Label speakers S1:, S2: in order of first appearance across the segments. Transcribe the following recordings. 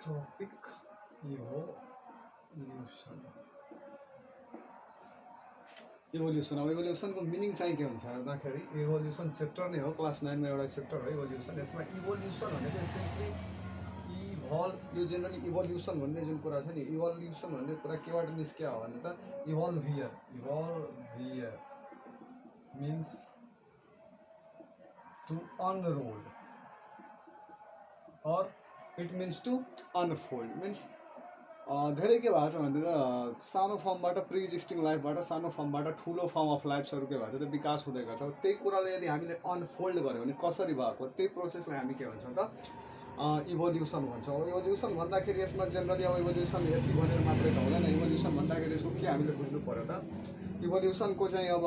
S1: Topic evolution. Evolution, अब इभोल्युसनको meaning चाहिँ के हुन्छ हेर्दाखेरि इभोल्युसन चैप्टर नै हो, क्लास 9 में एउटा चैप्टर हो इभोल्युसन। यसमा इभोल्युसन भनेको सिम्पली इभल्भ, यो जेनरली इभोल्युसन भन्ने जुन कुरा छ नि, इभोल्युसन भन्ने कुरा केबाट निस्क्या हो भने त evolvere, evolvere means to unroll or it means to unfold, means धेरै के भएको छ भने त सानो फर्मबाट प्रि एक्जिस्टिङ लाइफबाट सानो फर्मबाट ठुलो फर्म अफ लाइफ्सहरू के भएको छ त विकास हुँदै गएको छ। त्यही कुरालाई यदि हामीले अनफोल्ड गऱ्यो भने कसरी भएको त्यही प्रोसेसलाई हामी के भन्छौँ त इभोल्युसन भन्छौँ। इभोल्युसन भन्दाखेरि यसमा जेनरली अब इभोल्युसन यति भनेर मात्रै त हुँदैन। इभोल्युसन भन्दाखेरि यसको के हामीले बुझ्नु पर्यो त, इभोल्युसनको चाहिँ अब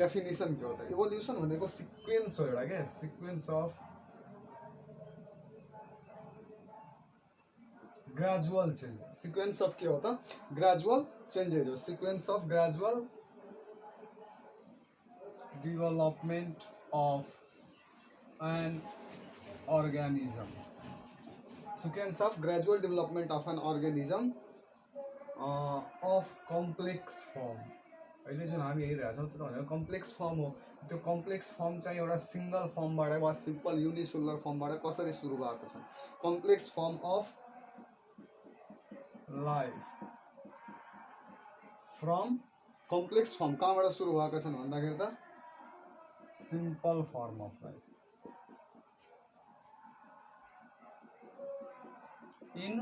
S1: डेफिनेसन के हो त, इभोल्युसन भनेको सिक्वेन्स हो एउटा क्या, sequence of gradual change, sequence of क्या होता gradual changes, sequence of gradual development of an organism, sequence of gradual development of an organism of complex form. अहिले जुन हामी हेरिरहेछौँ त्यो भनेको कम्प्लेक्स फर्म हो। त्यो कम्प्लेक्स फर्म चाहिँ एउटा सिंगल फर्मबाट वा सिम्पल यूनिसेलुलर फर्मबाट कसरी सुरु भएको छ, complex form of life from complex form कहाँबाट सुरु भएको छन् भन्दाखेरि त simple form of life in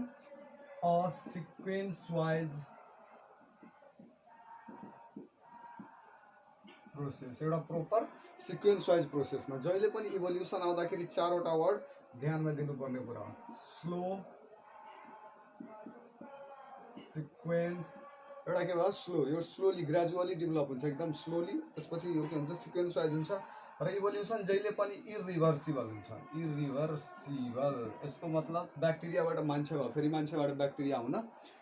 S1: a sequence wise process, एउटा प्रोपर सिक्वेन्स वाइज प्रोसेसमा जहिले पनि इभोल्युसन आउँदाखेरि चारवटा वर्ड ध्यानमा दिनुपर्ने कुरा हो। स्लो सिक्वेन्स, एउटा के भयो स्लो, यो स्लोली ग्रेजुअली डेभलप हुन्छ एकदम स्लोली, त्यसपछि यो के हुन्छ सिक्वेन्स वाइज हुन्छ। र इभोल्युसन जहिले पनि इरिभर्सिबल हुन्छ, इरिभर्सिबल। यसको मतलब ब्याक्टेरियाबाट मान्छे भयो फेरि मान्छेबाट ब्याक्टेरिया हुन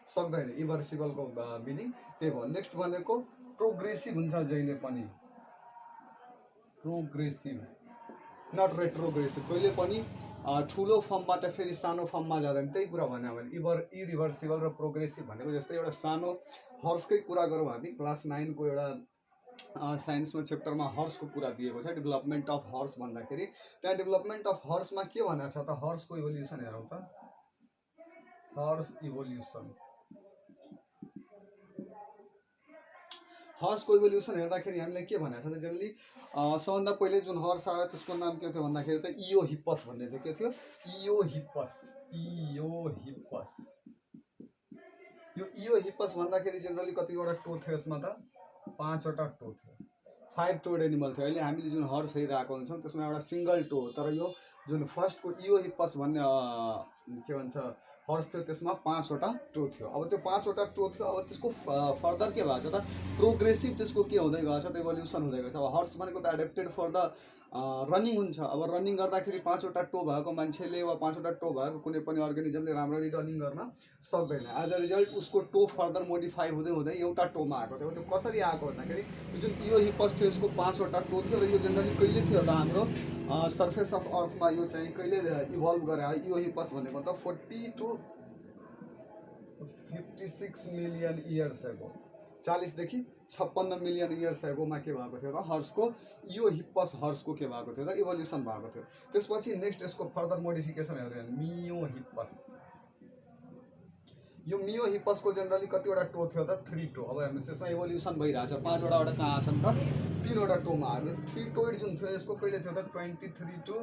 S1: सक्दैन, इभर्सिबलको मिनिङ त्यही भयो। नेक्स्ट भनेको प्रोग्रेसिभ हुन्छ जहिले पनि, प्रोग्रेसिभ नट रेट्रोग्रेसिभ, कहिले पनि ठुलो फर्मबाट फेरि सानो फर्ममा जाँदैन। त्यही कुरा भन्यो भने इरिभर्सिबल र प्रोग्रेसिभ भनेको जस्तै एउटा सानो हर्सकै कुरा गरौँ हामी, क्लास 9 को एउटा साइन्समा चैप्टरमा हर्सको कुरा दिएको छ, डेभलपमेन्ट अफ हर्स भन्दाखेरि त्यहाँ डेभलपमेन्ट अफ हर्समा के भनेको छ त, हर्सको इभोल्युसन हेरौँ त, हर्स इभोल्युसन, हर्सको इभोल्युसन हेर्दाखेरि हामीलाई के भनेको छ त, जेनरली सबभन्दा पहिले जुन हर्स आयो त्यसको नाम के थियो भन्दाखेरि त इयोहिप्पस भन्ने थियो। के थियो इयोहिप्पस, इयोहिप्पस। यो इयोहिप्पस भन्दाखेरि जेनरली कतिवटा टो थियो यसमा त 5वटा टो थियो, 5 टोड एनिमल थियो। अहिले हामीले जुन हर्स हेरिरहेको हुन्छौँ त्यसमा एउटा सिंगल टो हो, तर यो जुन फर्स्टको इयोहिप्पस भन्ने के भन्छ हर्स थियो त्यसमा 5वटा टो थियो। अब त्यो 5वटा टो थियो, अब त्यसको फर्दर के भएको छ त प्रोग्रेसिभ त्यसको के हुँदै गएको छ त इभोल्युसन हुँदै गएको छ। अब हर्स भनेको त एडेप्टेड फर द रनिङ हुन्छ, अब रनिङ गर्दाखेरि 5वटा टो भएको मान्छेले वा 5वटा टो भएको कुनै पनि अर्गानिजमले राम्ररी रनिङ गर्न सक्दैन। एज अ रिजल्ट उसको टो फर्दर मोडिफाई हुँदै हुँदै एउटा टोमा आएको थियो। त्यो कसरी आएको भन्दाखेरि जुन इयोहिप्पस थियो यसको 5वटा टो थियो र यो जेनरली कहिले थियो त हाम्रो सर्फेस अफ अर्थमा यो चाहिँ कहिले इभल्भ गरे इयोहिप्पस भनेको त 40 to 56 मिलियन इयर्स एगो, 40 देखि 56 मिलियन इयर्स एगोमा के भएको थियो र हर्सको इयोहिप्पस हर्सको के भएको थियो त इभोल्युसन भएको थियो। त्यसपछि नेक्स्ट यसको फर्दर मोडिफिकेसन हेर्दै मियोहिप्पस, यो मियोहिप्पसको जेनरली कतिवटा टो थियो त 3 टो। अब हेर्नुहोस् यसमा इभोल्युसन भइरहेछ, 5वटाबाट कहाँ छन् त 3वटा टोमा आयो। 3 टोइड जुन थियो यसको कहिले थियो त 23 to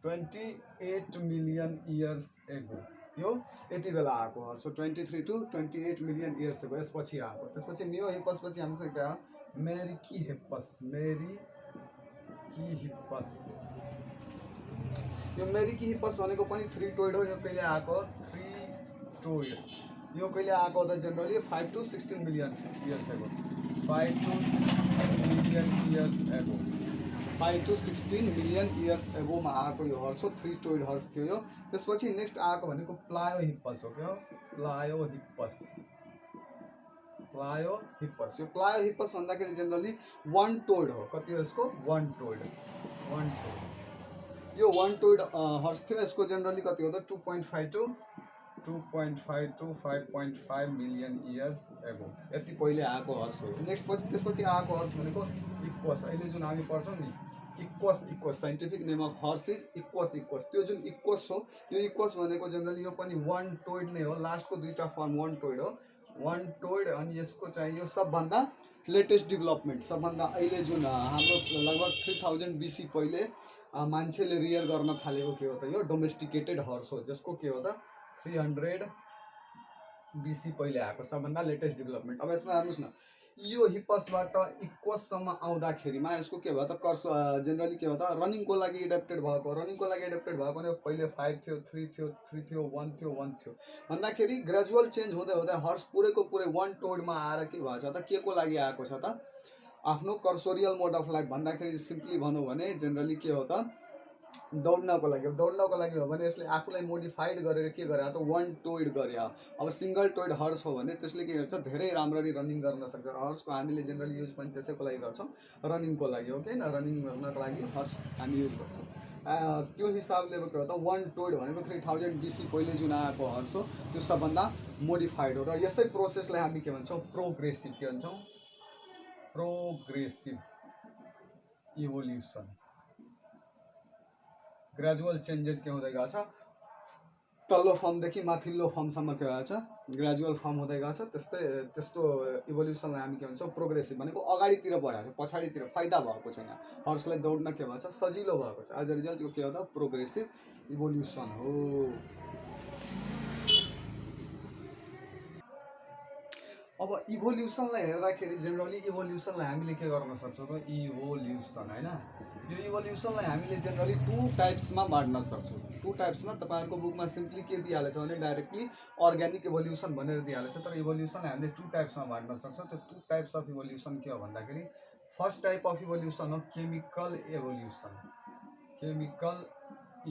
S1: 28 मिलियन इयर्स एगो, यो यति बेला आएको हो। So 23 to 28 million years ago यसपछि आएको। त्यसपछि मियोहिप्पस पछि हामीसँग क्या मेरिकीहिप्पस, मेरिकीहिप्पस। यो मेरिकीहिप्पस भनेको पनि 3 टोइड हो। यो कहिले आएको 3 टोइड, यो कहिले आएको त generally 5 to 16 million years ago, 5 to 16 million years ago, 5 to 16 million years एगोमा आएको यो हर्स हो, 3 टोइड हर्स थियो यो। त्यसपछि नेक्स्ट आएको भनेको प्लायोहिप्पस हो, क्या प्लायोहिप्पस, प्लायोहिप्पस। यो प्लायोहिप्पस भन्दाखेरि जेनरली 1 टोइड हो। कति हो यसको 1 टोइड, 1 टोइड। यो 1 टोइड हर्स थियो। यसको जेनरली कति हो त 2.5 to 2.5 to 5.5 million years ago यति पहिले आएको हर्स हो। नेक्स्ट त्यसपछि आएको हर्स भनेको इक्वस, अहिले जुन हामी पढ्छौँ नि Equus scientific name of horse is Equus. त्यो जुन इक्वस हो, यो इक्वस भनेको जेनरली यो पनि वान टोइड नै हो, लास्टको दुईवटा फर्म वान टोइड हो, वान टोइड। अनि यसको चाहिँ यो सबभन्दा लेटेस्ट डेभलपमेन्ट, सबभन्दा अहिले जुन हाम्रो लगभग 3000 BC पहिले मान्छेले रियर गर्न थालेको के हो त, यो डोमेस्टिकेटेड हर्स हो, जसको के हो त 300 BC पहिले आएको सबभन्दा लेटेस्ट डेभलपमेन्ट। अब यसमा हेर्नुहोस् न, यो हिप्पसबाट इक्वससम्म आउँदाखेरिमा यसको के भयो त, जेनरली के हो त रनिङको लागि एडेप्टेड भएको भने पहिले 5 थियो, 3 थियो, 3 थियो, 1 थियो, 1 थियो भन्दाखेरि ग्रेजुअल चेन्ज हुँदै हुँदै हर्स पुरैको पुरै वान टोइडमा आएर के भएछ त, के को लागि आएको छ त, आफ्नो कर्सोरियल मोड अफ लाइफ भन्दाखेरि सिम्पली भनौँ भने जेनरली के हो त, दौड्नको लागि हो भने यसले आफूलाई मोडिफाइड गरेर के गरे त, वान टोइड गरे। अब सिङ्गल टोइड हर्स हो भने त्यसले के गर्छ, धेरै राम्ररी रनिङ गर्न सक्छ। हर्सको हामीले जेनरली युज पनि त्यसैको लागि गर्छौँ, रनिङको लागि हो कि न, रनिङ गर्नको लागि हर्स हामी युज गर्छौँ। त्यो हिसाबले के हो त, वान टोइड भनेको 3000 BC पहिले जुन आएको हर्स हो त्यो सबभन्दा मोडिफाइड हो। र यसै प्रोसेसलाई हामी के भन्छौँ, प्रोग्रेसिभ के भन्छौँ, प्रोग्रेसिभ इभोल्युसन। ग्रेजुअल चेन्जेस के हुँदै गएको छ, तल्लो फर्मदेखि माथिल्लो फर्मसम्म के भएको छ, ग्रेजुअल फर्म हुँदै गएको छ। त्यस्तो इभोल्युसनलाई हामी के भन्छौँ, प्रोग्रेसिभ भनेको अगाडितिर बढाएको, पछाडितिर फाइदा भएको छैन, हर्सलाई दौड्न के भएको छ, सजिलो भएको छ। एज अ रिजल्ट यो के हो त, प्रोग्रेसिभ इभोल्युसन हो। अब इभोल्युसनलाई हेर्दाखेरि जेनरली इभोल्युसनलाई हामीले के गर्न सक्छौँ त, इभोल्युसन होइन, यो इभोल्युसनलाई हामीले जेनरली 2 टाइप्समा बाँड्न सक्छौँ। 2 टाइप्समा तपाईँहरूको बुकमा सिम्पली के दिइहालेछ भने डाइरेक्टली अर्ग्यानिक इभोल्युसन भनेर दिइहालेछ, तर इभोल्युसनलाई हामीले 2 टाइप्समा बाँड्न सक्छौँ। त्यो 2 टाइप्स अफ इभोल्युसन के हो भन्दाखेरि, फर्स्ट टाइप अफ इभोल्युसन हो केमिकल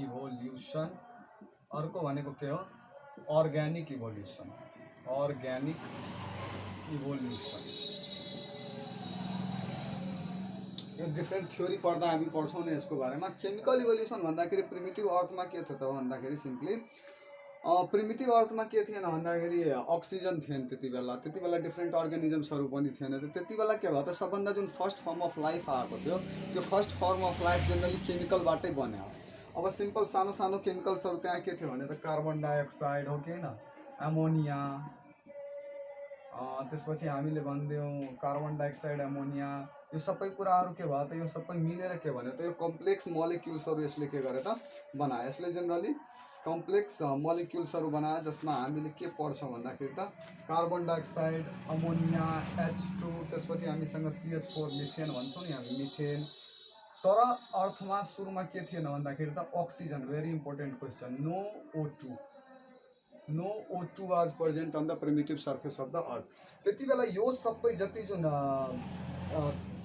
S1: इभोल्युसन, अर्को भनेको के हो, अर्ग्यानिक इभोल्युसन। यो डिफ्रेन्ट थ्योरी पढ्दा हामी पढ्छौँ नि यसको बारेमा। केमिकल इभोल्युसन भन्दाखेरि प्रिमिटिभ अर्थमा के थियो त भन्दाखेरि सिम्पली प्रिमिटिभ अर्थमा के थिएन भन्दाखेरि अक्सिजन थिएन त्यति बेला डिफ्रेन्ट अर्गानिजम्सहरू पनि थिएन। त्यति बेला के भयो त, सबभन्दा जुन फर्स्ट फर्म अफ लाइफ आएको थियो त्यो first form of life generally केमिकलबाटै बन्यो। अब सिम्पल सानो सानो केमिकल्सहरू त्यहाँ के थियो भने त, कार्बन डाइअक्साइड हो कि होइन, एमोनिया, त्यसपछि हामीले भनिदियौँ कार्बन डाइअक्साइड, एमोनिया, यो सबै कुराहरू के भयो त, यो सबै मिलेर के भन्यो त, यो कम्प्लेक्स मोलिक्युल्सहरू यसले के गरे त, बनायो। यसले जेनरली कम्प्लेक्स मोलिक्युल्सहरू बनायो, जसमा हामीले के पढ्छौँ भन्दाखेरि त, कार्बन डाइअक्साइड, अमोनिया, H2, त्यसपछि हामीसँग CH4 मिथेन भन्छौँ नि हामी, मिथेन। तर अर्थमा सुरुमा के थिएन भन्दाखेरि त, oxygen. Very important question, no O2 was present on the primitive surface of the earth. त्यति बेला यो सबै जति जुन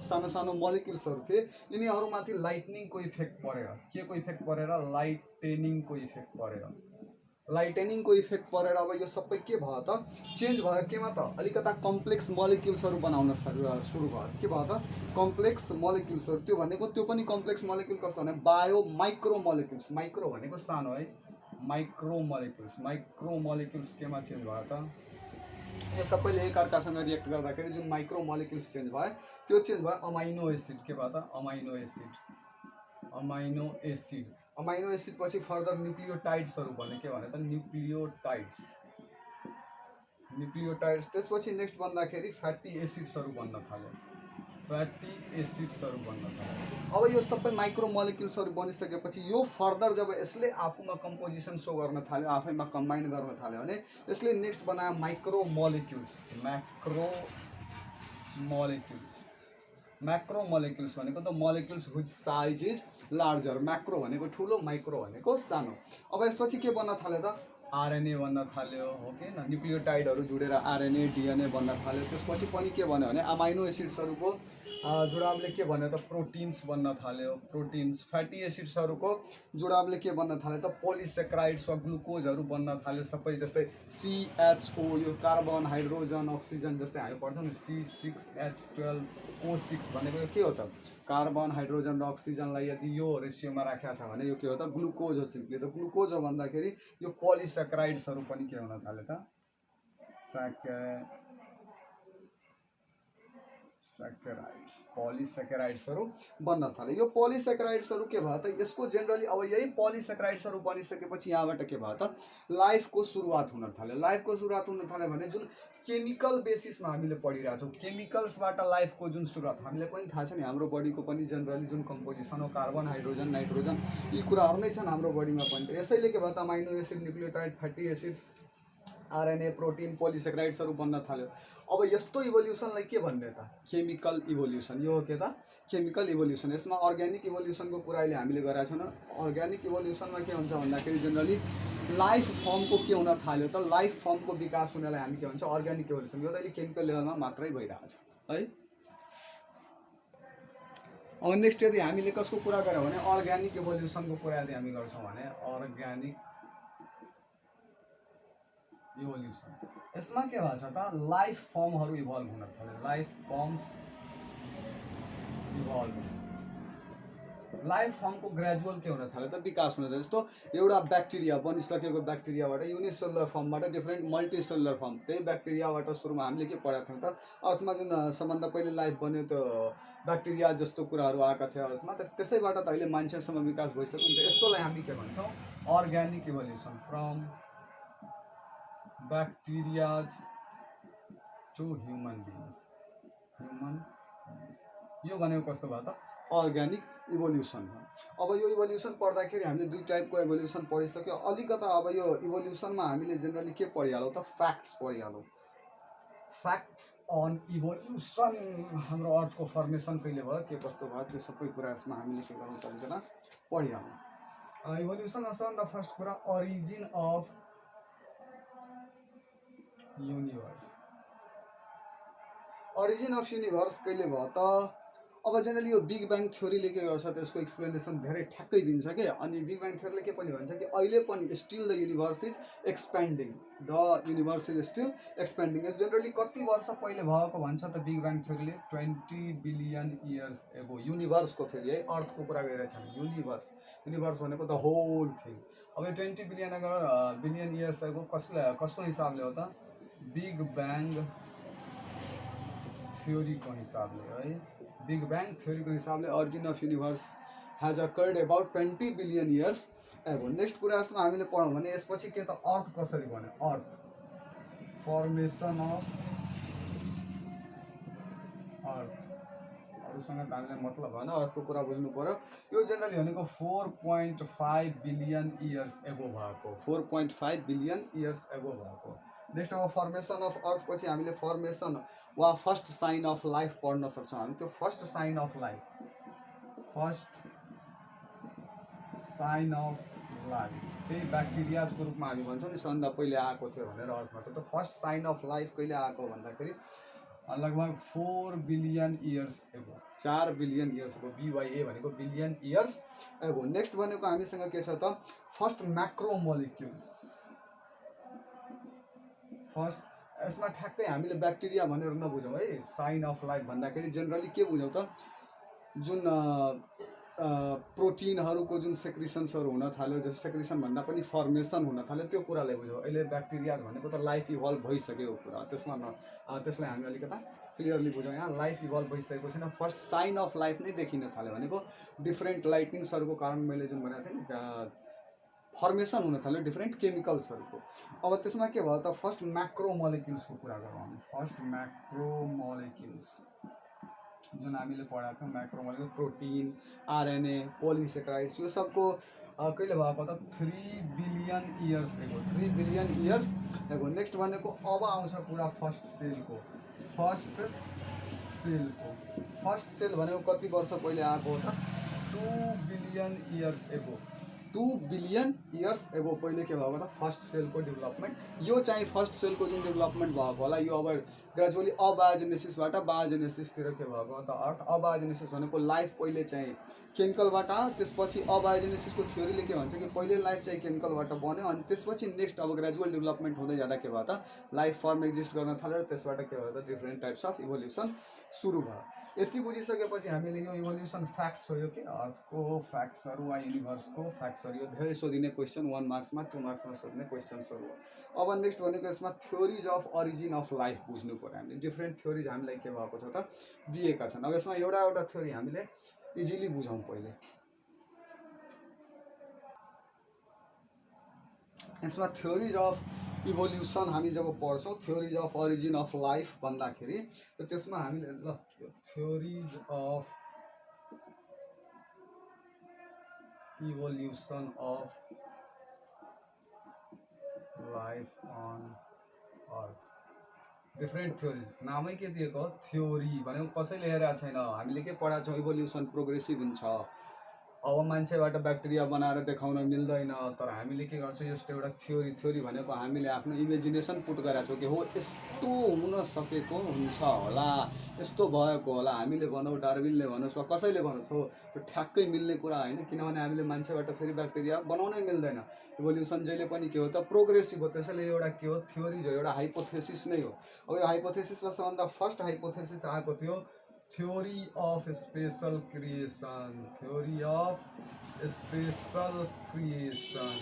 S1: सानो सानो मोलिक्युल्सहरू थिए यिनीहरूमाथि लाइटनिङको इफेक्ट परेर, के को इफेक्ट परेर, लाइटेनिङको इफेक्ट परेर अब यो सबै के भयो त, चेन्ज भयो केमा त, अलिकता कम्प्लेक्स मोलिक्युल्सहरू बनाउन सुरु भयो। के भयो त, कम्प्लेक्स मोलिक्युल्सहरू। त्यो भनेको त्यो पनि कम्प्लेक्स मोलिक्युल कस्तो भने माइक्रो मोलिक्युल्स, माइक्रो भनेको सानो है, माइक्रो मोलिक्युल्स केमा चेन्ज भयो त, यो सबैले एकअर्कासँग रिएक्ट गर्दाखेरि जुन माइक्रो मोलिक्युल्स चेन्ज भयो त्यो चेन्ज भयो अमाइनो एसिड। के भयो त, अमाइनो एसिड पछि फर्दर न्युक्लियोटाइड्सहरू भन्ने, के भने त, न्युक्लियोटाइड्स। त्यसपछि नेक्स्ट भन्दाखेरि फ्याटी एसिड्सहरू बन्न थाल्यो। अब यो सबै माइक्रो मोलिक्युल्सहरू बनिसकेपछि यो फर्दर जब यसले आफूमा कम्पोजिसन सो गर्न थाल्यो, आफैमा कम्बाइन गर्न थाल्यो भने यसले नेक्स्ट बनायो मैक्रो मोलिक्युल्स भनेको त molecules whose size is larger. Macro भनेको ठुलो, माइक्रो भनेको सानो। अब यसपछि के बन्न थाल्यो त, आरएनए बन्न थाल्यो, हो कि न, न्युक्लियोटाइडहरू जोडेर आरएनए, डिएनए बन्न थाल्यो। त्यसपछि पनि के भन्यो भने अमाइनो एसिड्सहरूको जुडावले के भन्यो त, प्रोटिन्स बन्न थाल्यो, प्रोटिन्स। फ्याटी एसिड्सहरूको जुडावले के बन्न थाल्यो त, पोलिसेक्राइड्स वा ग्लुकोजहरू बन्न थाल्यो, सबै जस्तै CHO, यो कार्बन, हाइड्रोजन, अक्सिजन, जस्तै हामी पढ्छौँ नि C6H12O6 भनेको के हो त, कार्बन हाइड्रोजन र अक्सिजनलाई यदि यो रेसियोमा राखेको छ भने यो के हो त ग्लुकोज हो सिम्पली। त ग्लुकोज हो भन्दाखेरि यो पोलिसेक्राइड्सहरू पनि के हुन थाल्यो त सेकेराइड्स पोलिसेकेराइड्सहरू बन्न थाल्यो। यो पोलिसेकेराइड्सहरू के भयो त यसको जेनरली अब यही पोलिसेकेराइड्सहरू बनिसकेपछि यहाँबाट के भयो त लाइफको सुरुवात हुन थाल्यो। लाइफको सुरुवात हुन थाल्यो भने जुन केमिकल बेसिसमा हामीले पढिरहेछौँ केमिकल्सबाट लाइफको जुन सुरुवात हामीलाई पनि थाहा छ नि हाम्रो बडीको पनि जेनरली जुन कम्पोजिसन हो कार्बन हाइड्रोजन नाइट्रोजन यी कुराहरू नै छन् हाम्रो बडीमा पनि। त यसैले के भयो त amino acid nucleotide fatty acids RNA protein पोलिसेक्राइड्सहरू बन्न थाल्यो। अब यस्तो इभोल्युसनलाई के भन्ने त केमिकल इभोल्युसन। यो हो के त केमिकल इभोल्युसन। यसमा अर्ग्यानिक इभोल्युसनको कुरा अहिले हामीले गरेका छैनौँ। अर्ग्यानिक इभोल्युसनमा के हुन्छ भन्दाखेरि जेनरली लाइफ फर्मको के हुन थाल्यो त लाइफ फर्मको विकास हुनेलाई हामी के भन्छ अर्ग्यानिक इभोल्युसन। यो त अहिले केमिकल लेभलमा मात्रै भइरहेछ है। अब नेक्स्ट यदि हामीले कसको कुरा गऱ्यौँ भने अर्ग्यानिक इभोल्युसनको कुरा यदि हामी गर्छौँ भने अर्ग्यानिक इभोल्युसन यसमा के भएको छ त लाइफ फर्महरू इभल्भ हुन थाल्यो। लाइफ फर्म्स इभल्भ लाइफ फर्मको ग्रेजुअल के हुन थाल्यो त विकास हुन थाल्यो। जस्तो एउटा ब्याक्टेरिया बनिसकेको ब्याक्टेरियाबाट युनिसेलुलर फर्मबाट डिफ्रेन्ट मल्टिसेलुलर फर्म त्यही ब्याक्टेरियाबाट सुरुमा हामीले के पढाएको थियौँ त अर्थमा जुन सबभन्दा पहिले लाइफ बन्यो त्यो ब्याक्टेरिया जस्तो कुराहरू आएका थिए अर्थमा। त त्यसैबाट त अहिले मान्छेसम्म विकास भइसक्यो नि त यस्तोलाई हामी के भन्छौँ organic evolution from bacterias to human beings यो भनेको कस्तो भयो त अर्ग्यानिक इभोल्युसन हो। अब यो इभोल्युसन पढ्दाखेरि हामीले दुई टाइपको इभोल्युसन पढिसक्यो। अलिकता अब यो इभोल्युसनमा हामीले जेनरली के पढिहालौँ त फ्याक्ट्स पढिहालौँ। फ्याक्ट्स अन इभोल्युसन हाम्रो अर्थको फर्मेसन कहिले भयो के कस्तो भयो त्यो सबै कुरा यसमा हामीले के गर्नु पर्दैन पढिहालौँ। इभोल्युसन असन द फर्स्ट कुरा origin of universe. Origin of universe कहिले भयो त अब जेनरली यो बिग ब्याङ थ्योरीले के गर्छ त्यसको एक्सप्लेनेसन धेरै ठ्याक्कै दिन्छ के। अनि बिग ब्याङ थ्योरीले के पनि भन्छ कि अहिले पनि still the universe is expanding the universe is still expanding. Generally कति वर्ष पहिले भएको भन्छ त बिग ब्याङ थ्योरीले 20 बिलियन इयर्स एगो। युनिभर्सको फेरि है अर्थको कुरा गरिरहेछ युनिभर्स युनिभर्स भनेको द होल थिङ। अब यो 20 बिलियन इयर्स एगो कसको हिसाबले हो त बिग ब्याङ थ्योरीको हिसाबले है। बिग ब्याङ थ्योरीको हिसाबले origin of universe has occurred about 20 billion years एगो। नेक्स्ट कुरा यसमा हामीले पढौँ भने यसपछि के त अर्थ कसरी बन्यो अर्थ फर्मेसन अफ अर्थ अरूसँग त हामीलाई मतलब भएन अर्थको कुरा बुझ्नु पर्यो। यो जेनरली भनेको 4.5 बिलियन इयर्स एगो भएको 4.5 बिलियन इयर्स एगो भएको। नेक्स्ट अब फर्मेसन अफ अर्थ पछि हामीले फर्मेसन वा फर्स्ट साइन अफ लाइफ पढ्न सक्छौँ हामी। त्यो फर्स्ट साइन अफ लाइफ त्यही ब्याक्टेरियाजको रूपमा हामी भन्छौँ नि सबभन्दा पहिले आएको थियो भनेर अर्थमा। त फर्स्ट साइन अफ लाइफ कहिले आएको भन्दाखेरि लगभग 4 बिलियन इयर्स एगो 4 बिलियन इयर्स एगो। BYA भनेको बिलियन इयर्स एगो। नेक्स्ट भनेको हामीसँग के छ त फर्स्ट म्याक्रोमोलिक्युल्स फर्स्ट। यसमा ठ्याक्कै हामीले ब्याक्टेरिया भनेर नबुझौँ है। साइन अफ लाइफ भन्दाखेरि जेनरली के बुझौँ त जुन प्रोटिनहरूको जुन सेक्रिसन्सहरू हुन थाल्यो जस्तो सेक्रिसन भन्दा पनि फर्मेसन हुन थाल्यो त्यो कुरालाई बुझौँ। अहिले ब्याक्टेरिया भनेको त लाइफ इभल्भ भइसकेको कुरा त्यसमा त्यसलाई हामी अलिकता क्लियरली बुझौँ। यहाँ लाइफ इभल्भ भइसकेको छैन फर्स्ट साइन अफ लाइफ नै देखिन थाल्यो भनेको डिफ्रेन्ट लाइटनिङ्सहरूको कारण मैले जुन भनेको थिएँ नि फर्मेसन हुन थाल्यो डिफ्रेन्ट केमिकल्सहरूको। अब त्यसमा के भयो त फर्स्ट म्याक्रोमोलिक्युल्सको कुरा गरौँ हामी। फर्स्ट म्याक्रोमोलिक्युल्स जुन हामीले पढाएको थियौँ म्याक्रोमोलिक्युल प्रोटिन आरएनए पोलिसेक्राइड्स यो सबको कहिले भएको त 3 बिलियन इयर्स एगो 3 बिलियन इयर्स एगो। नेक्स्ट भनेको अब आउँछ कुरा फर्स्ट सेलको। फर्स्ट सेल भनेको कति वर्ष पहिले आएको हो त 2 बिलियन इयर्स एगो 2 बिलियन इयर्स एगो पहिले के भएको त फर्स्ट सेलको डेभलपमेन्ट। यो चाहिँ फर्स्ट सेलको जुन डेभलपमेन्ट भएको होला यो अब ग्रेजुअली अबायोजेनेसिसबाट बायोजेनेसिसतिर के भएको त अर्थ। अबायोजेनेसिस भनेको लाइफ पहिले चाहिँ केमिकलबाट त्यसपछि अबायोजेनेसिसको थ्योरीले के भन्छ कि पहिले लाइफ चाहिँ केमिकलबाट बन्यो अनि त्यसपछि नेक्स्ट अब ग्रेजुअल डेभलपमेन्ट हुँदै जाँदा के भयो त लाइफ फर्म एक्जिस्ट गर्न थाल्यो र त्यसबाट के भयो त डिफ्रेन्ट टाइप्स अफ इभोल्युसन सुरु भयो। यति बुझिसकेपछि हामीले यो इभोल्युसन फ्याक्ट्स हो यो के अर्थको फ्याक्ट्सहरू वा युनिभर्सको फ्याक्ट्सहरू यो धेरै सोधिने क्वेसन 1 मार्क्समा 2 मार्क्समा सोध्ने क्वेसन्सहरू हो। अब नेक्स्ट भनेको यसमा theories of origin of life बुझ्नु पऱ्यो हामीले डिफ्रेन्ट थ्योरिज हामीलाई के भएको छ त दिएका छन्। अब यसमा एउटा थ्योरी हामीले इजिली बुझौँ पहिले। यसमा थ्योरिज अफ इभोल्युसन हामी जब पढ्छौँ theories of origin of life भन्दाखेरि त त्यसमा हामीले ल theories of evolution of life on earth different theories नामै के दिएको हो थ्योरी भनेको कसैले हेरेको छैन हामीले के पढाएको छौँ इभोल्युसन प्रोग्रेसिभ हुन्छ अब मान्छेबाट ब्याक्टेरिया बनाएर देखाउन मिल्दैन तर हामीले के गर्छौँ यस्तो एउटा थ्योरी भनेको हामीले आफ्नो इमेजिनेसन पुट गरेका छौँ कि हो यस्तो हुन सकेको हुन्छ होला यस्तो भएको होला हामीले भनौँ डार्विनले भनोस् वा कसैले भनोस् हो त्यो ठ्याक्कै मिल्ने कुरा होइन किनभने हामीले मान्छेबाट फेरि ब्याक्टेरिया बनाउनै मिल्दैन। इभोल्युसन जहिले पनि के हो त प्रोग्रेसिभ हो त्यसैले एउटा के हो थ्योरिज हो एउटा हाइपोथेसिस नै हो। अब यो हाइपोथेसिसमा सबभन्दा फर्स्ट हाइपोथेसिस आएको थियो theory of special creation theory of special creation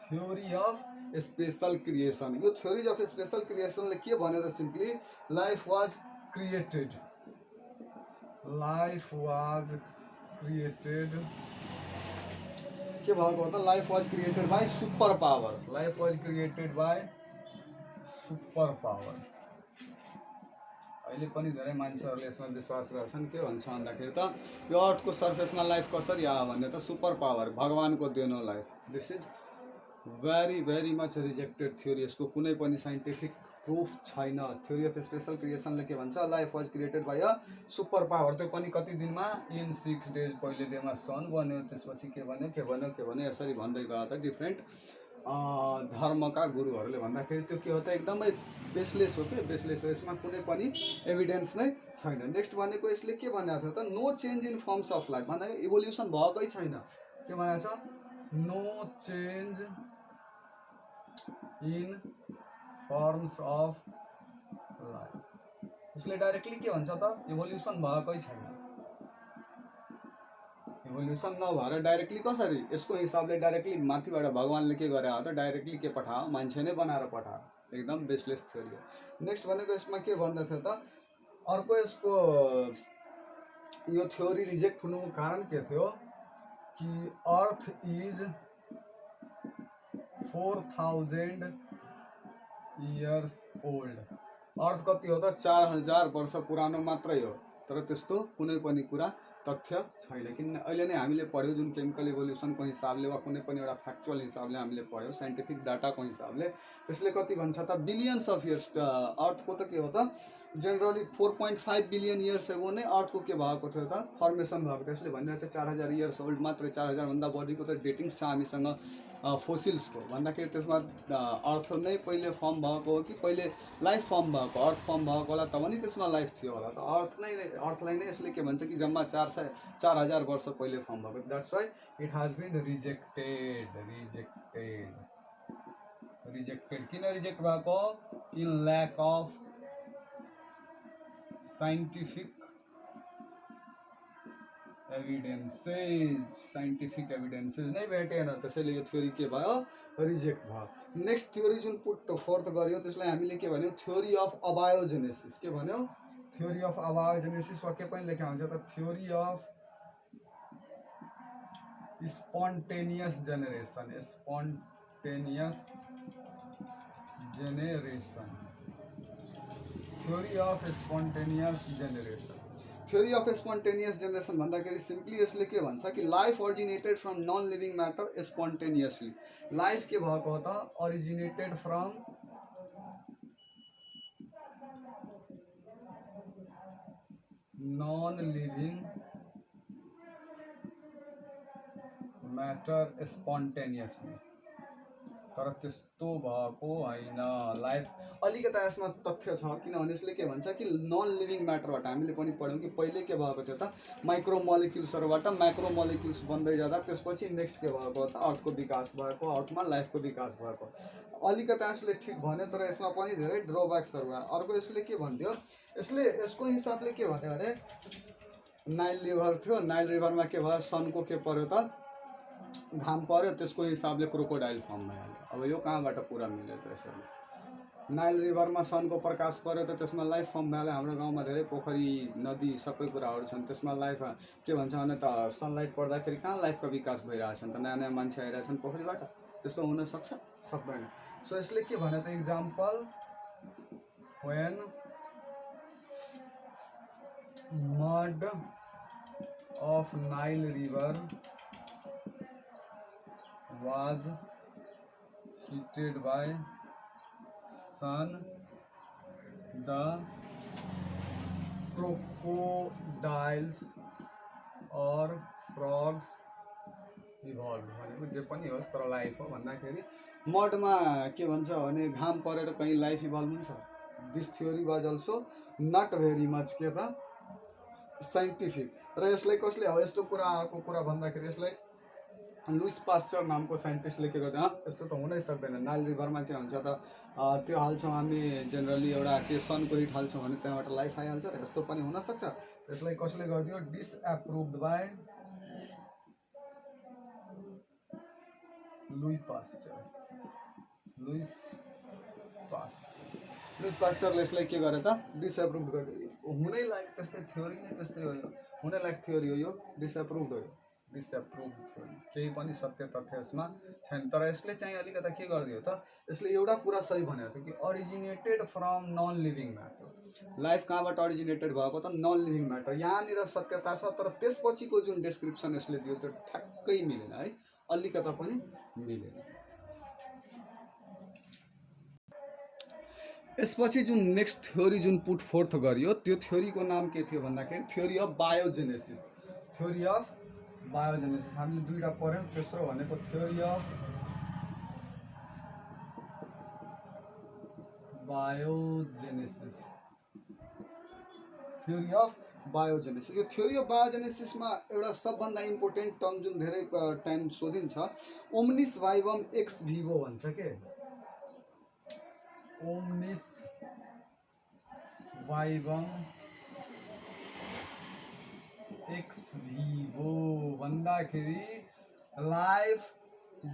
S1: theory of special creation यो theory of special creation ले के भन्यो त सिम्पली life was created के भएको हो त life was created by superpower life was created by superpower अहिले पनि धेरै मान्छेहरूले यसमा विश्वास गर्छन् के भन्छ भन्दाखेरि त यो अर्थको सर्फेसमा लाइफ कसरी आयो भने त सुपर पावर भगवानको देन हो life. This is very much rejected theory यसको कुनै पनि साइन्टिफिक प्रुफ छैन। थ्योरी अफ स्पेशल क्रिएसनले के भन्छ life was created by a super power त्यो पनि कति दिनमा इन 6 डेज पहिले डेमा सन बन्यो त्यसपछि के भन्यो यसरी भन्दै गयो त डिफ्रेन्ट धर्मका गुरुहरूले भन्दाखेरि त्यो के हो त एकदमै बेसलेस हो कि बेसलेस हो यसमा कुनै पनि एभिडेन्स नै छैन। नेक्स्ट भनेको यसले के भनेको थियो त no change in forms of life भन्दाखेरि इभोल्युसन भएकै छैन के भनेको छ no change in forms of life यसले डाइरेक्टली के भन्छ त इभोल्युसन भएकै छैन। इभोल्युसन नभएर डाइरेक्टली कसरी यसको हिसाबले डाइरेक्टली माथिबाट भगवान्ले के गरे हो त डाइरेक्टली के पठायो मान्छे नै बनाएर पठायो एकदम बेसलेस थ्योरी हो। नेक्स्ट भनेको यसमा के भन्दैथ्यो त अर्को यसको यो थ्योरी रिजेक्ट हुनुको कारण के थियो कि अर्थ इज 4000 इयर्स ओल्ड अर्थ कति हो त 4000 वर्ष पुरानो मात्रै हो तर त्यस्तो कुनै पनि कुरा तथ्य छैन किन अहिले नै हामीले पढ्यौँ जुन केमिकल इभोल्युसनको हिसाबले वा कुनै पनि एउटा फ्याक्चुअल हिसाबले हामीले पढ्यौँ साइन्टिफिक डाटाको हिसाबले त्यसले कति भन्छ त बिलियन्स अफ इयर्स अर्थको त के हो त जेनरली 4.5 बिलियन इयर्स एगो नै अर्थको के भएको थियो त फर्मेसन भएको थियो। यसले भनिरहेको छ 4000 इयर्स ओल्ड मात्रै 4000 भन्दा बढीको त डेटिङ्स छ हामीसँग फोसिल्सको भन्दाखेरि त्यसमा अर्थ नै पहिले फर्म भएको हो कि पहिले लाइफ फर्म भएको अर्थ फर्म भएको होला तब नि त्यसमा लाइफ थियो होला त अर्थलाई नै यसले के भन्छ कि जम्मा 4000 वर्ष पहिले फर्म भएको that's why it has been rejected किन रिजेक्ट भएको in lack of scientific evidences नै भेटेन त्यसैले यो थ्योरी के भयो रिजेक्ट भयो। नेक्स्ट थ्योरी जुन पुट फोर्थ गर्यो त्यसलाई हामीले के भन्यौँ थ्योरी अफ अबायोजेनेसिस के भन्यौँ थ्योरी अफ अबायोजेनेसिस वा के पनि लेखा हुन्छ त theory of spontaneous generation theory of spontaneous generation theory of spontaneous generation भन्दाखेरि सिम्पली यसले के भन्छ कि life originated from non living matter spontaneously life के भएको हो त originated from non living matter spontaneously तर त्यस्तो भएको होइन। लाइफ अलिकता यसमा तथ्य छ, किनभने यसले के भन्छ कि नन लिभिङ म्याटरबाट हामीले पनि पढ्यौँ कि पहिले के भएको थियो त, माइक्रो मोलिक्युल्सहरूबाट म्याक्रो मोलिक्युल्स बन्दै जाँदा त्यसपछि नेक्स्ट के भएको त, अर्थको विकास भएको, अर्थमा लाइफको विकास भएको। अलिकता यसले ठिक भन्यो, तर यसमा पनि धेरै ड्रब्याक्सहरू आयो। अर्को यसले के भन्थ्यो, यसले यसको हिसाबले के भन्यो भने नाइल रिभर थियो, नाइल रिभरमा के भयो, सनको के पर्यो त, घाम पर्यो, त्यसको हिसाबले क्रोकोडाइल फर्म भइहाल्यो। अब यो कहाँबाट पुरा मिल्यो त यसरी? नाइल रिभरमा सनको प्रकाश पर्यो त त्यसमा लाइफ फर्म भइहाल्यो। हाम्रो गाउँमा धेरै पोखरी नदी सबै कुराहरू छन्, त्यसमा लाइफ के भन्छ भने त सनलाइट पर्दाखेरि कहाँ लाइफको विकास भइरहेछन् त, नयाँ नयाँ मान्छे आइरहेछन् पोखरीबाट, त्यस्तो हुनसक्छ? सक्दैन। सो यसले के भन्यो त, example when mud of Nile river was heated by sun, the crocodiles or frogs evolved। भनेको जे पनि होस् तर लाइफ हो भन्दाखेरि मडमा के भन्छ भने घाम परेर कहीँ लाइफ इभल्भ हुन्छ। This theory was also not very much के त साइन्टिफिक। र यसलाई कसले हो यस्तो कुरा आएको कुरा भन्दाखेरि यसलाई लुइस पास्चर नामको साइन्टिस्टले के गर्दा यस्तो त हुनै सक्दैन, नाइल रिभरमा के हुन्छ त त्यो हाल्छौँ हामी जेनरली एउटा के सनको हिट हाल्छौँ भने त्यहाँबाट लाइफ आइहाल्छ र यस्तो पनि हुनसक्छ। यसलाई कसले गरिदियो, डिसएप्रुभड बाई लुइस पास्चर। लुइस पास्चरले यसलाई के गरे त, डिसएप्रुभ गरिदियो। हुनै लायक त्यस्तै थ्योरी नै त्यस्तै हो, यो हुनै लायक थ्योरी हो, यो डिसएप्रुभ हो, डिसएप्रुभ थ्योरी, केही पनि सत्य तथ्य यसमा छैन। तर यसले चाहिँ अलिकता के गरिदियो त, यसले एउटा कुरा सही भनेको थियो कि originated from non living matter. Life कहाँबाट अरिजिनेटेड भएको त, नन लिभिङ म्याटर। यहाँनिर सत्यता छ, तर त्यसपछिको जुन डेस्क्रिप्सन यसले दियो त्यो ठ्याक्कै मिलेन है, अलिकता पनि मिलेन। यसपछि जुन नेक्स्ट थ्योरी जुन पुट फोर्थ गरियो त्यो थ्योरीको नाम के थियो भन्दाखेरि theory of biogenesis. Theory of biogenesis हामीले दुईटा पढ्यौँ। तेस्रो भनेको theory of biogenesis. Theory of biogenesis, यो थ्योरी अफ बायोजेनेसिसमा एउटा सबभन्दा इम्पोर्टेन्ट टर्म जुन धेरै टाइम सोधिन्छ, ओम्निस भाइभम एक्स भिभो भन्छ के। ओम्निस भाइभम एक्स भिभो भन्दाखेरि लाइफ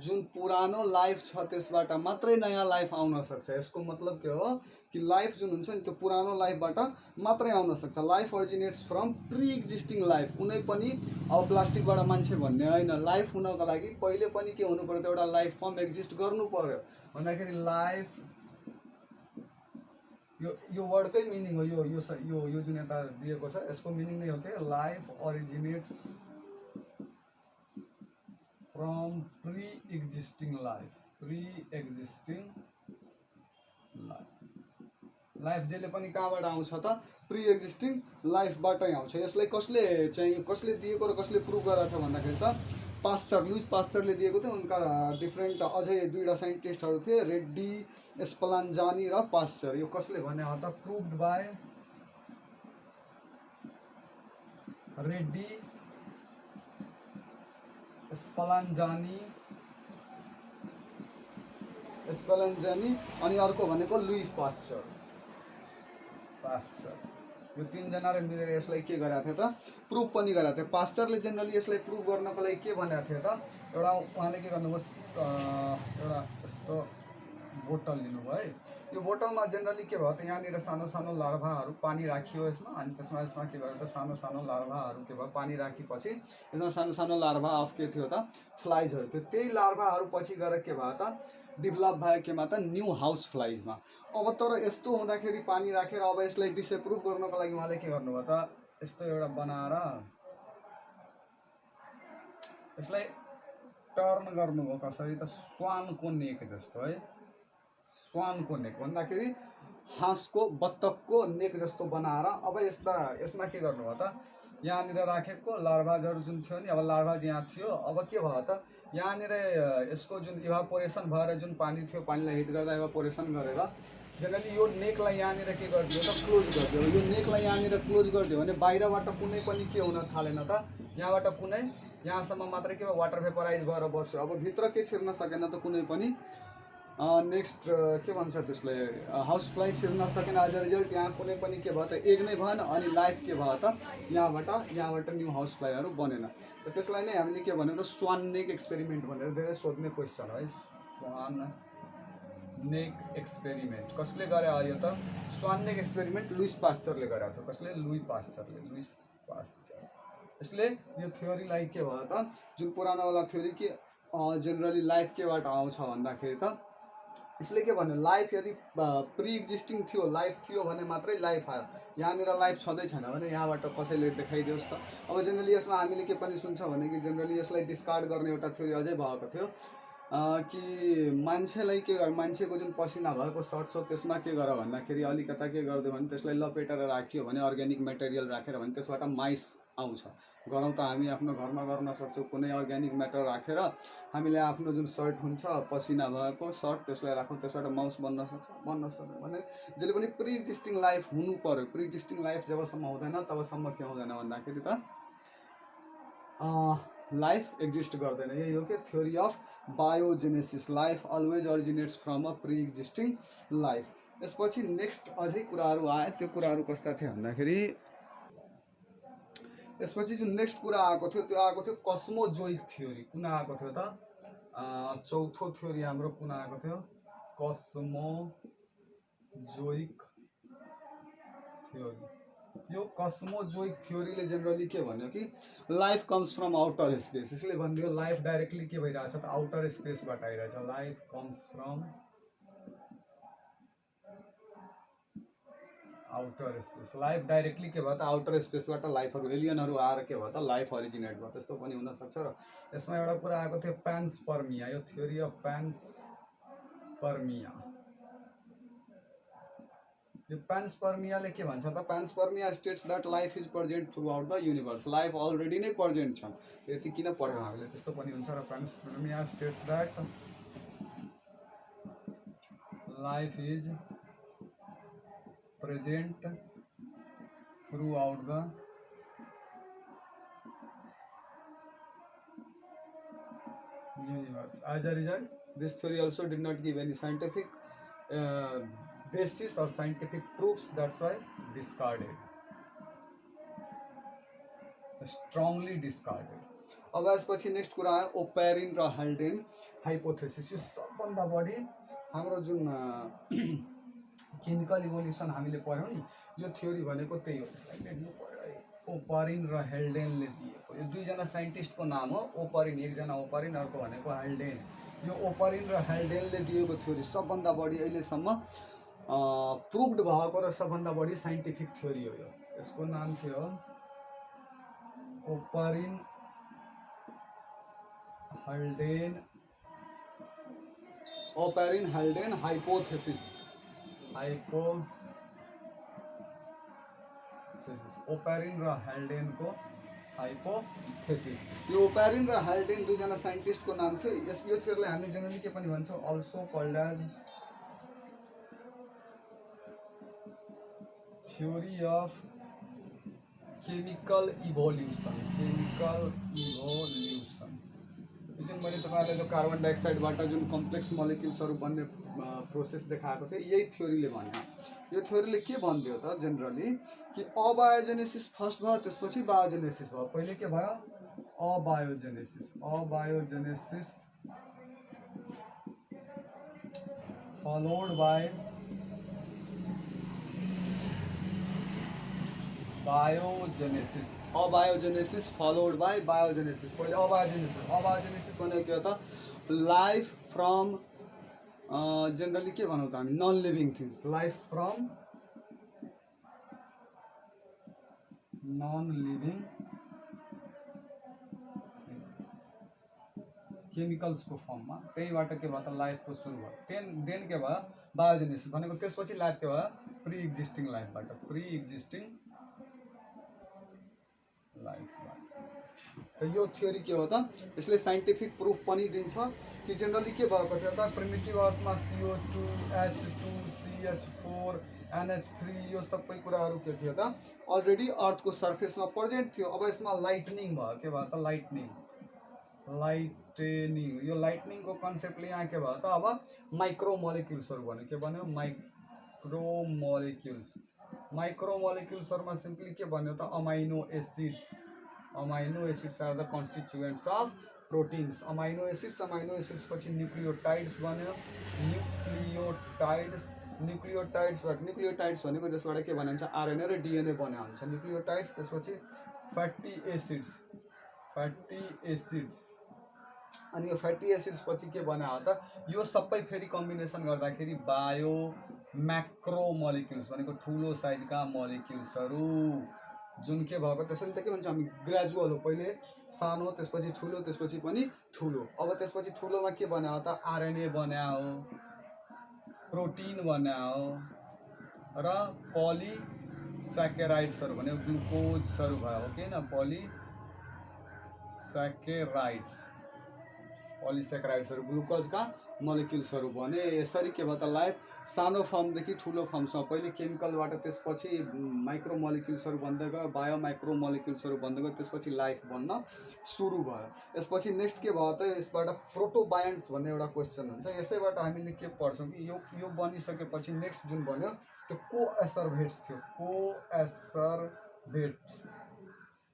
S1: जुन पुरानो लाइफ छ त्यसबाट मात्रै नयाँ लाइफ आउन सक्छ। यसको मतलब के हो कि लाइफ जुन हुन्छ नि त्यो पुरानो लाइफबाट मात्रै आउन सक्छ। Life originates from pre existing life. कुनै पनि अब प्लास्टिकबाट मान्छे भन्ने होइन, लाइफ हुनको लागि पहिले पनि के हुनु पर्यो त, एउटा लाइफ फर्म एक्जिस्ट गर्नु पर्यो भन्दाखेरि लाइफ यो वर्डकै मिनिङ हो, यो यो यो यो जुन यता दिएको छ यसको मिनिङ नै हो के, life originates from pre existing life. Pre existing life, life जसले पनि कहाँबाट आउँछ त, प्री एक्जिस्टिङ लाइफबाटै आउँछ। यसलाई कसले चाहिँ कसले दिएको र कसले प्रुभ गराएको छ भन्दाखेरि त पास्चर, लुइस पास्चरले दिएको थियो। उनका डिफ्रेन्ट अझै दुईवटा साइन्टिस्टहरू थिए, रेड्डी स्पलान्जानी र पास्चर। यो कसले भने हो त, प्रुभड बाई रेड्डी स्पलान्जानी अनि अर्को भनेको लुइस पास्चर। यो तीनजनाले मिलेर यसलाई के गरेको थियो त, प्रुभ पनि गरेको थियो। पास्चरले जेनरली यसलाई प्रुभ गर्नको लागि के भनेको थियो त, एउटा उहाँले के गर्नुभयो, एउटा यस्तो बोतल लिनुभयो है। यो बोतलमा जेनरली के भयो त, यहाँनिर सानो सानो लार्भाहरू पानी राखियो यसमा, अनि त्यसमा के भयो त, सानो सानो लार्भाहरू के भयो, पानी राखेपछि यसमा सानो सानो लार्भा अफ के थियो त, फ्लाइजहरू थियो। त्यही लार्भाहरू पछि गएर के भयो त, डेभलप भयो केमा त, न्यू हाउस फ्लाइजमा। अब तर यस्तो हुँदाखेरि पानी राखेर अब यसलाई डिसएप्रुभ गर्नको लागि उहाँले के गर्नुभयो त, यस्तो एउटा बनाएर यसलाई टर्न गर्नुभयो कसरी त, स्वानको नेक जस्तो है। स्वानको नेक भन्दाखेरि हाँसको बत्तकको नेक जस्तो बनाएर अब यसमा के गर्नु भयो त, यहाँनिर राखेको लार्भाजहरू जुन थियो नि, अब लार्भाज यहाँ थियो, अब के भयो त यहाँनिर यसको जुन इभापोरेसन भएर जुन पानी थियो, पानीलाई हिट गर्दा इभापोरेसन गरेर जेनरली यो नेकलाई यहाँनिर के गरिदियो त, क्लोज गरिदियो। यो नेकलाई यहाँनिर क्लोज गरिदियो भने बाहिरबाट कुनै पनि के हुन थालेन त, यहाँबाट कुनै यहाँसम्म मात्रै के भयो, वाटर भेपराइज भएर बस्यो। अब भित्र के छिर्न सकेन त कुनै पनि। नेक्स्ट के भन्छ त्यसलाई, हाउस फ्लाई छिर्न सकेन। एज अ रिजल्ट यहाँ कुनै पनि के भयो त, एग नै भएन अनि लाइफ के भयो त, यहाँबाट न्यू हाउस फ्लाईहरू बनेन। त त्यसलाई नै हामीले के भन्यो त, स्वान नेक एक्सपेरिमेन्ट भनेर धेरै सोध्ने क्वेसन है। स्वान नेक एक्सपेरिमेन्ट कसले गरे यो त, स्वान नेक एक्सपेरिमेन्ट लुइस पास्चरले गरेको थियो। कसले, लुइस पास्चर। यसले यो थ्योरीलाई के भयो त, जुन पुरानोवाला थ्योरी कि जेनरली लाइफ केबाट आउँछ भन्दाखेरि त, यसले के भन्यो, लाइफ यदि प्रि एक्जिस्टिङ थियो, लाइफ थियो भने मात्रै लाइफ आयो। यहाँनिर लाइफ छँदै छैन भने यहाँबाट कसैले देखाइदियोस् त। अब जेनरली यसमा हामीले के पनि सुन्छ भने कि जेनरली यसलाई डिस्कार्ड गर्ने एउटा थ्योरी अझै भएको थियो कि मान्छेलाई के गर, मान्छेको जुन पसिना भएको सर्ट्स हो त्यसमा के गर भन्दाखेरि अलिकता के गरिदियो भने त्यसलाई लपेटेर राखियो भने, अर्ग्यानिक मेटेरियल राखेर भने त्यसबाट माइस आउँछ। गरौँ त हामी आफ्नो घरमा गर्न सक्छौँ, कुनै अर्ग्यानिक म्याटर राखेर हामीले आफ्नो जुन सर्ट हुन्छ पसिना भएको सर्ट त्यसलाई राखौँ, त्यसबाट माउस बन्न सक्छ भने जहिले पनि प्रि एक्जिस्टिङ लाइफ हुनु पर्यो। प्रि एक्जिस्टिङ लाइफ जबसम्म हुँदैन तबसम्म के हुँदैन भन्दाखेरि त लाइफ एक्जिस्ट गर्दैन। यही हो कि theory of biogenesis, life always originates from a pre existing life. यसपछि नेक्स्ट अझै कुराहरू आए, त्यो कुराहरू कस्ता थिए भन्दाखेरि यसपछि जुन नेक्स्ट कुरा आएको थियो त्यो आएको थियो कस्मोजोइक थ्योरी। कुन आएको थियो त, चौथो थ्योरी हाम्रो कुन आएको थियो, कस्मोजोइक थ्योरी। यो कस्मोजोइक थ्योरीले जेनरली के भन्यो कि life comes from outer space. यसले भनिदियो लाइफ डाइरेक्टली के भइरहेछ त, आउटर स्पेसबाट आइरहेछ। Life comes from outer space. Life directly के भयो त, आउटर स्पेसबाट लाइफहरू एलियनहरू आएर के भयो त, लाइफ अरिजिनेट भयो। त्यस्तो पनि हुनसक्छ। र यसमा एउटा कुरा आएको थियो प्यान्सपर्मिया। यो थ्योरी अफ प्यान्सपर्मिया, यो प्यान्सपर्मियाले के भन्छ त, panspermia states that life is present throughout the universe. Life already नै प्रेजेन्ट छ। यति किन पढ्यौँ हामीले, त्यस्तो पनि हुन्छ। र panspermia states that life is present throughout the universe. As a result, this theory also did not give any scientific basis or scientific proofs. That's why discarded, strongly discarded. अब यसपछि नेक्स्ट कुरा आयो ओपेरिन र Haldane hypothesis. यो सबभन्दा बढी हाम्रो जुन केमिकल इभोल्युसन हामीले पढ्यौँ नि, यो थ्योरी भनेको त्यही हो। त्यसलाई लेख्नु पर्यो है, ओपरिन र हेल्डेनले दिएको। यो दुईजना साइन्टिस्टको नाम हो, ओपरिन, एकजना ओपरिन अर्को भनेको हाल्डेन। यो ओपरिन र हाल्डेनले दिएको थ्योरी सबभन्दा बढी अहिलेसम्म प्रुभड भएको र सबभन्दा बढी साइन्टिफिक थ्योरी हो। यसको नाम के हो, ओपरिन हाल्डेन हाइपोथेसिस। ओपेरिन र हाल्डेनको हाइपोथेसिस। यो ओपेरिन र हाल्डेन दुईजना साइन्टिस्टको नाम थियो। यो थ्योरीलाई हामी जेनरली के पनि भन्छौँ, also called as theory of chemical evolution. जुन मैले तपाईँलाई जो कार्बन डाइअक्साइडबाट जुन कम्प्लेक्स मलिक्युल्सहरू बन्ने प्रोसेस देखाएको थिएँ, यही थ्योरीले भन्यो। यो थ्योरीले के भनिदियो त जेनरली कि अबायोजेनेसिस फर्स्ट भयो, त्यसपछि बायोजेनेसिस भयो। पहिले के भयो, abiogenesis followed by biogenesis. Abiogenesis followed by biogenesis. पहिले अबायोजेनेसिस भनेको के हो त, लाइफ फ्रम जेनरली के भनौँ त हामी, non living things. Life from non living things. केमिकल्सको फर्ममा, त्यहीबाट के भयो त लाइफको सुरु भयो। देन के भयो बायोजेनेसिस भनेको त्यसपछि लाइफ के भयो प्री एक्जिस्टिङ लाइफबाट, प्री एक्जिस्टिङ लाइफबाट। त यो थ्योरी के हो त, यसले साइन्टिफिक प्रुफ पनि दिन्छ कि जेनरली के भएको थियो त प्रिमिटिभ अर्थमा CO2 H2 CH4 NH3 यो सबै कुराहरू के थियो त अलरेडी अर्थको सर्फेसमा प्रेजेन्ट थियो। अब यसमा लाइटनिङ भयो, के भयो त लाइटनिङ, यो लाइटनिङको कन्सेप्टले यहाँ के भयो त अब माइक्रो मोलिक्युल्सहरू भन्यो, के भन्यो माइक्रो मोलिक्युल्स। माइक्रो मोलिक्युल्सहरूमा सिम्पली के भन्यो त amino acids, amino acids are the constituents of proteins. Amino acids पछि न्युक्लियोटाइड्स बन्यो, न्युक्लियोटाइड्स भनेको जसबाट के भनिन्छ आरएनए र डिएनए बन्या हुन्छ न्युक्लियोटाइड्स। त्यसपछि फ्याटी एसिड्स, अनि यो फ्याटी एसिड्स पछि के बन्या हो त यो सबै फेरि कम्बिनेसन गर्दाखेरि बायो म्याक्रो मोलिक्युल्स भनेको ठुलो साइजका मोलिक्युल्सहरू जुन के भएको त्यसैले त के भन्छ हामी ग्रेजुअल हो, पहिले सानो त्यसपछि ठुलो त्यसपछि पनि ठुलो। अब त्यसपछि ठुलोमा के बन्या हो त आरएनए बन्या हो, प्रोटिन बन्या हो र पलिस्याकेराइड्सहरू भन्यो ग्लुकोजहरू भयो हो कि न, पलिस्याकेराइड्सहरू ग्लुकोजका मोलिक्युल्सहरू बने। यसरी के भयो त लाइफ सानो फर्मदेखि ठुलो फर्मसम्म पहिले केमिकलबाट त्यसपछि माइक्रो मोलिक्युल्सहरू बन्दै गयो, बायो माइक्रो मोलिक्युल्सहरू बन्दै गयो, त्यसपछि लाइफ बन्न सुरु भयो। यसपछि नेक्स्ट के भयो त यसबाट प्रोटोबायन्ट्स भन्ने एउटा क्वेसन हुन्छ। यसैबाट हामीले के पढ्छौँ कि यो बनिसकेपछि नेक्स्ट जुन बन्यो त्यो कोएसर्भेट्स थियो, कोएसर्भेट्स।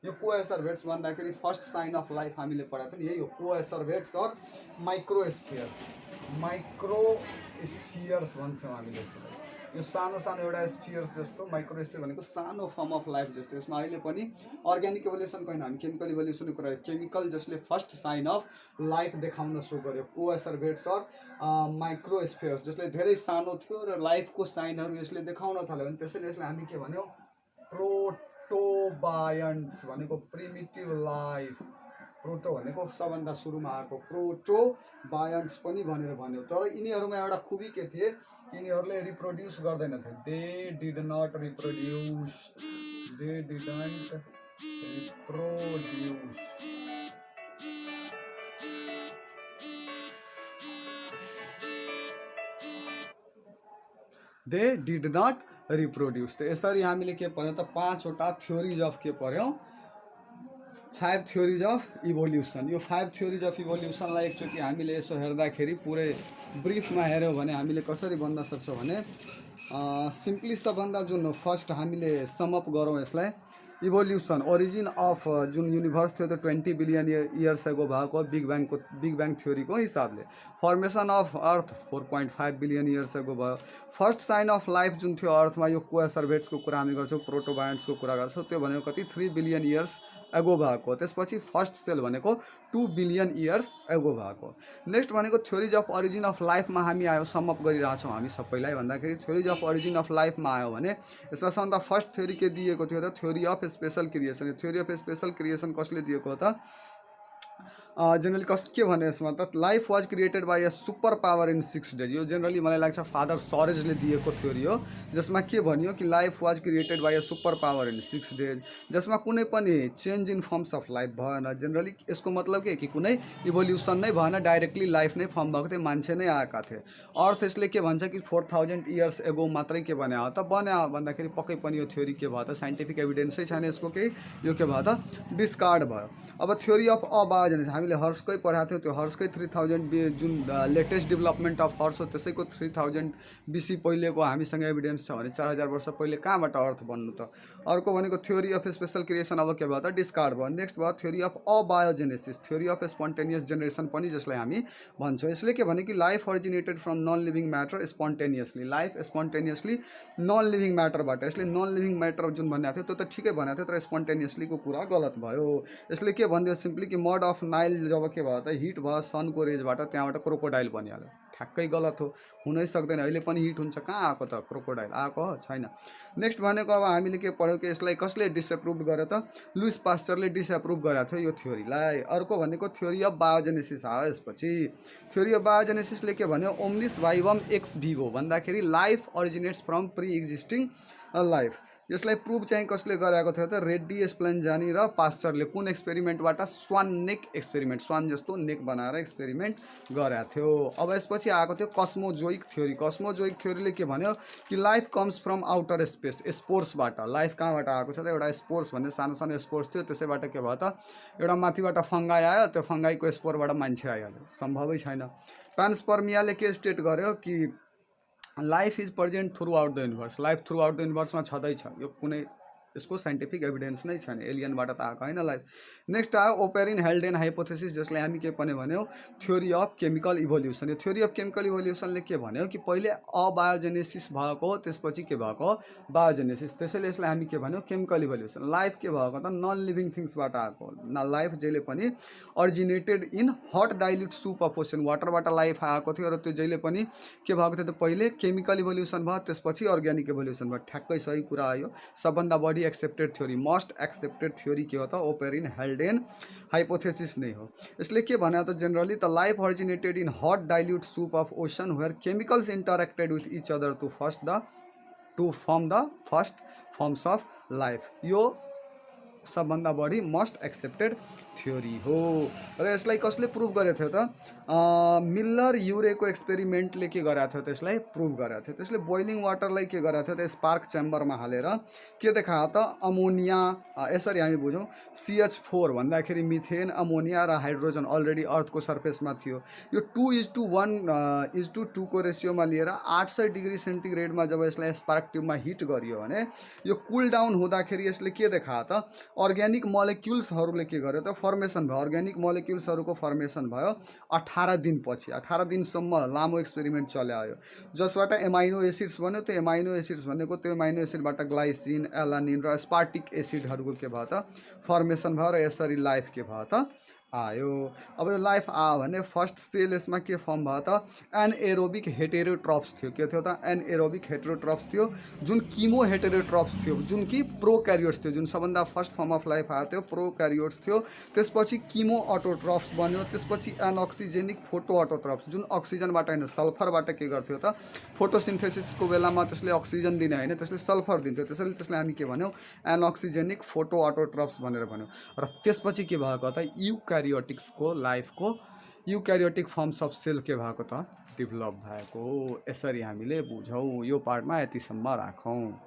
S1: यो कोएसर्भेट्स भन्दाखेरि फर्स्ट साइन अफ लाइफ हामीले पढाएको थियो नि, यही हो कोएसर्भेट्स और माइक्रोस्फियर्स भन्छौँ हामीले यसलाई। यो सानो सानो एउटा स्फियर्स जस्तो, माइक्रोस्फियर भनेको सानो फर्म अफ लाइफ जस्तो। यसमा अहिले पनि अर्ग्यानिक इभोल्युसनको होइन हामी केमिकल इभोल्युसनको कुरा, केमिकल जसले फर्स्ट साइन अफ लाइफ देखाउन सुरु गर्यो, कोएसर्भेट्स और माइक्रोस्फियर्स जसले धेरै सानो थियो र लाइफको साइनहरू यसले देखाउन थाल्यो भने त्यसैले यसलाई हामी के भन्यौँ प्रोटोबायन्ट्स भनेको प्रिमिटिभ लाइफ। प्रोटो भनेको सबभन्दा सुरुमा आएको, प्रोटोबायन्ट्स पनि भनेर भन्यो। तर यिनीहरूमा एउटा खुबी के थिए, यिनीहरूले रिप्रोड्युस गर्दैनथे, दे डिड नट रिप्रोड्युस। त यसरी हामीले के पढ्यौँ त 5वटा थ्योरिज अफ के पढ्यौँ, 5 थ्योरिज अफ इभोल्युसन। यो 5 थ्योरिज अफ इभोल्युसनलाई एकचोटि हामीले यसो हेर्दाखेरि पुरै ब्रिफमा हेऱ्यौँ भने हामीले कसरी भन्न सक्छौँ भने सिम्पली सबभन्दा जुन फर्स्ट हामीले समअप गरौँ यसलाई, इभोल्युसन ओरिजिन अफ जुन युनिभर्स थियो त्यो 20 बिलियन इयर्स एगो भएको बिग ब्याङ थ्योरीको हिसाबले। Formation of earth 4.5 billion years एगो भयो। फर्स्ट साइन अफ लाइफ जुन थियो अर्थमा यो कोएसर्भेट्सको कुरा हामी गर्छौँ, प्रोटोबायन्ट्सको कुरा गर्छौँ, त्यो भनेको कति 3 बिलियन इयर्स एगो भएको। त्यसपछि फर्स्ट सेल भनेको 2 बिलियन इयर्स एगो भएको। नेक्स्ट भनेको थ्योरिज अफ ओरिजिन अफ लाइफमा हामी आयो, समअप गरिरहेछौँ हामी सबैलाई भन्दाखेरि थ्योरिज अफ ओरिजिन अफ लाइफमा आयो भने यसमा सबभन्दा फर्स्ट थ्योरी के दिएको थियो त theory of special creation. Theory of special creation कसले दिएको हो त जेनरली के भन्यो यसमा त life was created by a super power in 6 days. यो जेनरली मलाई लाग्छ फादर सरेजले दिएको थ्योरी हो, जसमा के भन्यो कि life was created by a super power in 6 days, जसमा कुनै पनि change in forms of life भएन। जेनरली यसको मतलब के कि कुनै इभोल्युसन नै भएन, डाइरेक्टली लाइफ नै फर्म भएको थियो, मान्छे नै आएका थिए। अर्थ यसले के भन्छ कि 4000 इयर्स एगो मात्रै के बन्या हो त बन्या भन्दाखेरि पक्कै पनि यो थ्योरी के भयो त साइन्टिफिक एभिडेन्सै छैन यसको केही, यो के भयो त डिस्कार्ड भयो। अब थ्योरी अफ अबायोजेनेसिस हामीले हर्सकै पढाएको थियो, त्यो हर्सकै 3000 जुन लेटेस्ट डेभलपमेन्ट अफ हर्स हो त्यसैको 3000 BC पहिलेको हामीसँग एभिडेन्स छ भने 4000 वर्ष पहिले कहाँबाट अर्थ बन्नु त। अर्को भनेको थ्योरी अफ स्पेशल क्रिएसन अब के भयो त डिस्कार्ड भयो। नेक्स्ट भयो theory of abiogenesis, theory of spontaneous generation पनि जसलाई हामी भन्छौँ। यसले के भने कि life originated from non living matter spontaneously, life spontaneously non living म्याटरबाट। यसले नन लिभिङ म्याटर जुन भनेको थियो त्यो त ठिकै भनेको थियो, तर स्पोन्टेनियसलीको कुरा गलत भयो। यसले के भनिदियो सिम्पली कि मड अफ नाइल जब के भयो त हिट भयो सनको रेजबाट, त्यहाँबाट क्रोकोडाइल बनिहाल्यो, ठ्याक्कै गलत हो, हुनै सक्दैन। अहिले पनि हिट हुन्छ, कहाँ आएको त क्रोकोडाइल, आएको हो छैन। नेक्स्ट भनेको अब हामीले के पढ्यौँ कि यसलाई कसले डिसएप्रुभ गर्यो त, लुइस पास्चरले डिसएप्रुभ गरेको थियो यो थ्योरीलाई। अर्को भनेको थ्योरी अफ बायोजेनेसिस आयो यसपछि। थ्योरी अफ बायोजेनेसिसले के भन्यो, ओम्निस भाइभम एक्स भिभो भन्दाखेरि life originates from pre existing life. यसलाई प्रुभ चाहिँ कसले गराएको थियो त, रेड्डी, स्प्लेन्जानी र पास्चरले। कुन एक्सपेरिमेन्टबाट, स्वान नेक एक्सपेरिमेन्ट, स्वान जस्तो नेक बनाएर एक्सपेरिमेन्ट गराएको थियो। अब यसपछि आएको थियो कस्मोजोइक थ्योरी। कस्मोजोइक थ्योरीले के भन्यो कि life comes from outer space, स्पोर्सबाट। लाइफ कहाँबाट आएको छ त, एउटा स्पोर्स भन्ने सानो सानो स्पोर्स थियो, त्यसैबाट के भयो त एउटा माथिबाट फङ्गाई आयो, त्यो फङ्गाईको स्पोरबाट मान्छे आइहाल्यो, सम्भवै छैन। प्यान्सपर्मियाले के स्टेट गर्यो कि life is present throughout the universe, life throughout the युनिभर्समा छँदैछ, यो कुनै यसको साइन्टिफिक एभिडेन्स नै छैन, एलियनबाट त आएको होइन लाइफ। नेक्स्ट आयो ओपेरिन हेल्डेन हाइपोथेसिस, जसलाई हामी के पनि भन्यौँ थ्योरी अफ केमिकल इभोल्युसन। यो थ्योरी अफ केमिकल इभोल्युसनले के भन्यो कि पहिले अबायोजेनेसिस भएको, त्यसपछि के भएको बायोजेनेसिस, त्यसैले यसलाई हामी के भन्यौँ केमिकल इभोल्युसन। लाइफ के भएको त नन लिभिङ थिङ्सबाट आएको, न लाइफ जहिले पनि originated in hot dilute soup of ocean, वाटरबाट लाइफ आएको थियो र त्यो जहिले पनि के भएको थियो त पहिले केमिकल इभोल्युसन भयो, त्यसपछि अर्ग्यानिक इभोल्युसन भयो। ठ्याक्कै सही कुरा आयो, सबभन्दा बढी accepted theory, most accepted theory के हो त ओपेरिन हेल्डेन हाइपोथेसिस नै हो। यसले के भन्यो त जेनरली त life originated in hot dilute soup of ocean where chemicals interacted with each other to form the first forms of life. यो सबभन्दा बढी मोस्ट एक्सेप्टेड थ्योरी हो। र यसलाई कसले प्रुभ गरेको थियो त, मिल्लर युरेको एक्सपेरिमेन्टले के गराएको थियो त यसलाई प्रुभ गराएको थियो। त्यसले बोइलिङ वाटरलाई के गराएको थियो त स्पार्क च्याम्बरमा हालेर के देखायो त अमोनिया, यसरी हामी बुझौँ CH4 भन्दाखेरि मिथेन, अमोनिया र हाइड्रोजन अलरेडी अर्थको सर्फेसमा थियो। यो 2:1:2 को रेसियोमा लिएर 800 डिग्री सेन्टिग्रेडमा जब यसलाई स्पार्क ट्युबमा हिट गरियो भने यो कुल डाउन हुँदाखेरि यसले के देखायो त अर्ग्यानिक मोलेक्युल्सहरूले के गर्यो त फर्मेसन भयो, अर्ग्यानिक मोलेक्युल्सहरूको फर्मेसन भयो 18 दिनपछि। 18 दिनसम्म लामो एक्सपेरिमेन्ट चलायो, जसबाट एमाइनो एसिड्स बन्यो। त्यो एमाइनो एसिड्स भनेको त्यो एमाइनो एसिडबाट ग्लाइसिन, एलानिन र स्पार्टिक एसिडहरूको के भयो त फर्मेसन भयो, र यसरी लाइफ के भयो त आयो। अब यो लाइफ आयो भने फर्स्ट सेल यसमा के फर्म भयो त एनएरोबिक हेटेरोट्रप्स थियो। के थियो त एनएरोबिक हेटेरोट्रप्स थियो, जुन किमो हेटेरोट्रप्स थियो, जुन कि प्रोक्यारियोट्स थियो। जुन सबभन्दा फर्स्ट फर्म अफ लाइफ आयो त्यो प्रोक्यारियोट्स थियो। त्यसपछि किमो अटोट्रप्स बन्यो, त्यसपछि एनअक्सिजेनिक फोटो अटोट्रप्स, जुन अक्सिजनबाट होइन सल्फरबाट के गर्थ्यो त फोटोसिन्थेसिसको बेलामा त्यसले अक्सिजन दिने होइन, त्यसले सल्फर दिन्थ्यो, त्यसैले त्यसलाई हामी के भन्यौँ एनअक्सिजेनिक फोटो अटोट्रप्स भनेर भन्यौँ। र त्यसपछि के भएको त युक्यारियोटिक्सको लाइफको युक्यारियोटिक फर्म्स अफ सेल के भएको त डेभलप भएको। यसरी हामीले बुझौँ, यो पार्टमा यतिसम्म राखौँ।